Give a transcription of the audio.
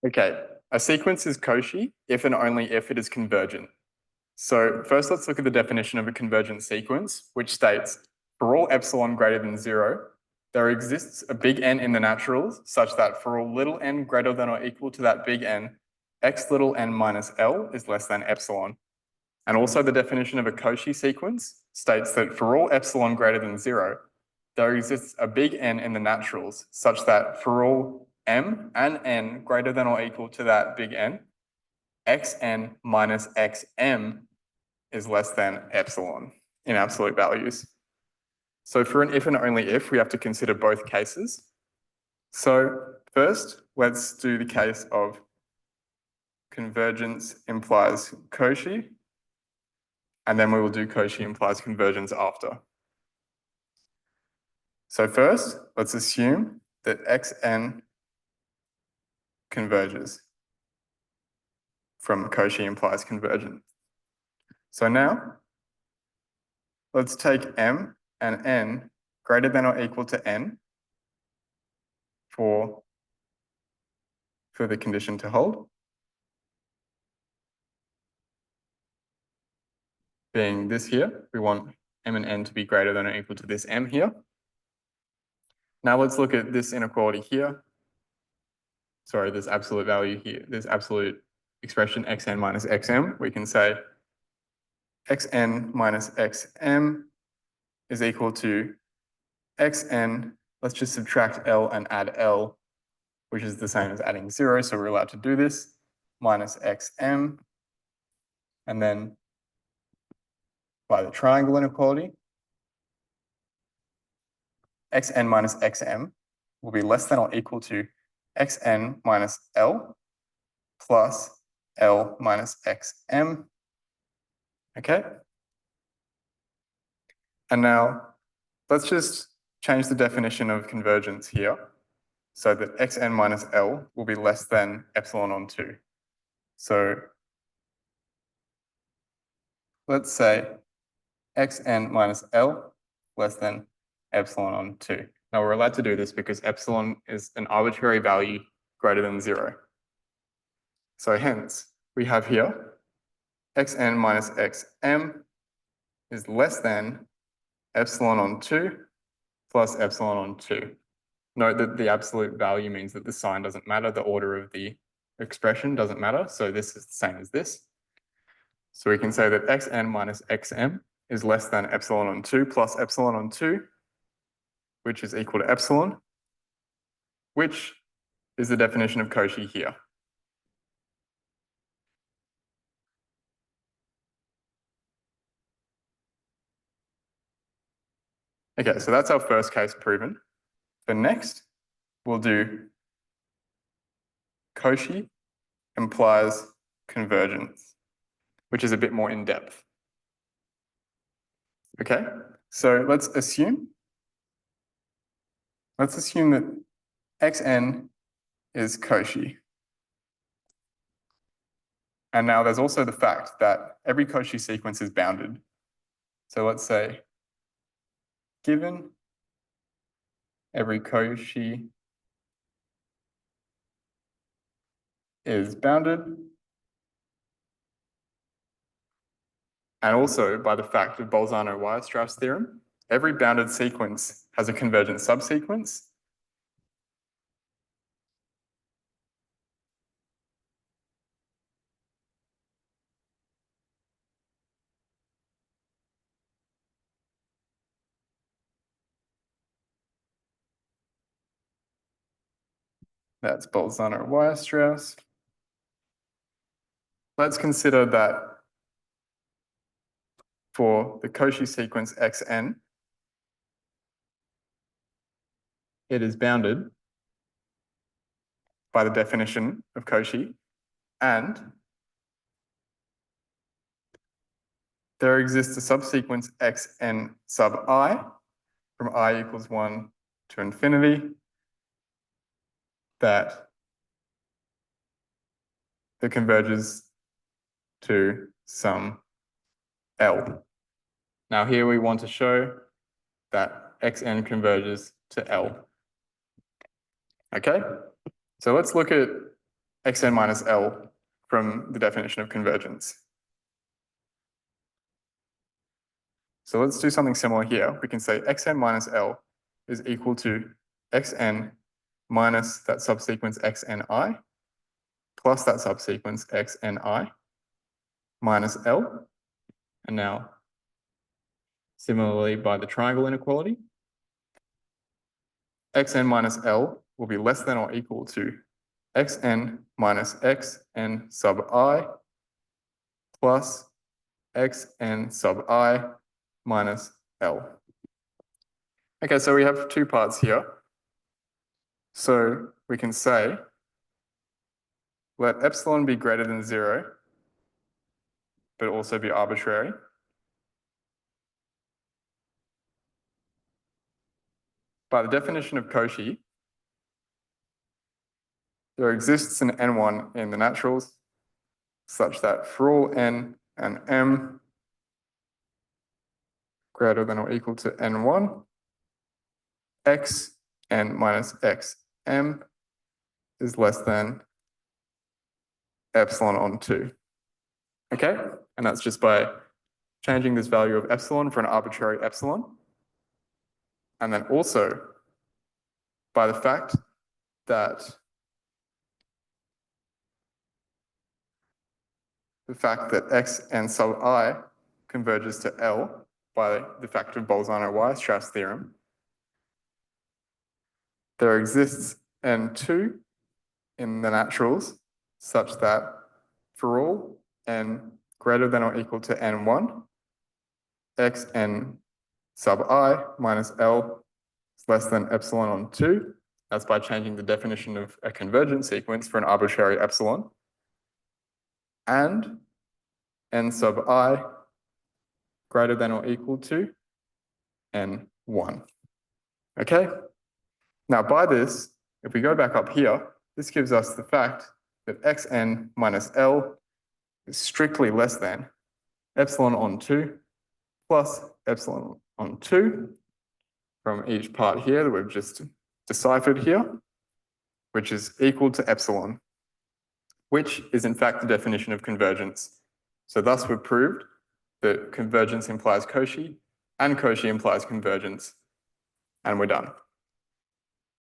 Okay, a sequence is Cauchy if and only if it is convergent. So first let's look at the definition of a convergent sequence, which states, for all epsilon greater than 0, there exists a big N in the naturals such that for all little n greater than or equal to that big N, x little n minus L is less than epsilon. And also the definition of a Cauchy sequence states that for all epsilon greater than 0, there exists a big N in the naturals such that for all m and n greater than or equal to that big N, xn minus xm is less than epsilon in absolute values. So for an if and only if, we have to consider both cases. So first, let's do the case of convergence implies Cauchy, and then we will do Cauchy implies convergence after. So first, let's assume that xn converges from Cauchy implies convergence. So now, let's take m and n greater than or equal to n for the condition to hold, being this here. We want m and n to be greater than or equal to this m here. Now let's look at this inequality here. Sorry, this absolute value here, this absolute expression xn minus xm. We can say xn minus xm is equal to xn, let's just subtract L and add L, which is the same as adding 0, so we're allowed to do this, minus xm, and then by the triangle inequality, xn minus xm will be less than or equal to xn minus L plus L minus xm. Okay? And now let's just change the definition of convergence here so that xn minus L will be less than epsilon on 2. So let's say xn minus L less than epsilon on 2. Now we're allowed to do this because epsilon is an arbitrary value greater than 0. So hence, we have here xn minus xm is less than epsilon on 2 plus epsilon on 2. Note that the absolute value means that the sign doesn't matter, the order of the expression doesn't matter, so this is the same as this. So we can say that xn minus xm is less than epsilon on 2 plus epsilon on 2, which is equal to epsilon, which is the definition of Cauchy here. Okay, so that's our first case proven. The next, we'll do Cauchy implies convergence, which is a bit more in depth. Okay, so let's assume that xn is Cauchy. And now there's also the fact that every Cauchy sequence is bounded. So let's say, given every Cauchy is bounded, and also by the fact of Bolzano-Weierstrass theorem, every bounded sequence has a convergent subsequence. That's Bolzano-Weierstrass. Let's consider that for the Cauchy sequence xn, it is bounded by the definition of Cauchy, and there exists a subsequence xn sub I from I equals 1 to infinity that converges to some L. Now here we want to show that xn converges to L. Okay, so let's look at xn minus L from the definition of convergence. So let's do something similar here. We can say xn minus L is equal to xn minus that subsequence xni plus that subsequence xni minus L. And now, similarly, by the triangle inequality, xn minus L will be less than or equal to xn minus xn sub I plus xn sub I minus L. Okay, so we have two parts here. So we can say, let epsilon be greater than 0, but also be arbitrary. By the definition of Cauchy, there exists an n1 in the naturals such that for all n and m greater than or equal to n1, x n minus x m is less than epsilon on 2. Okay, and that's just by changing this value of epsilon for an arbitrary epsilon. And then also by the fact that x n sub I converges to L by the fact of Bolzano-Weierstrass theorem, there exists n2 in the naturals such that for all n greater than or equal to n1, x n sub I minus L is less than epsilon on 2. That's by changing the definition of a convergent sequence for an arbitrary epsilon. And n sub I greater than or equal to n1. Okay? Now by this, if we go back up here, this gives us the fact that xn minus L is strictly less than epsilon on 2 plus epsilon on 2 from each part here that we've just deciphered here, which is equal to epsilon, which is in fact the definition of convergence. So thus we've proved that convergence implies Cauchy and Cauchy implies convergence, and we're done.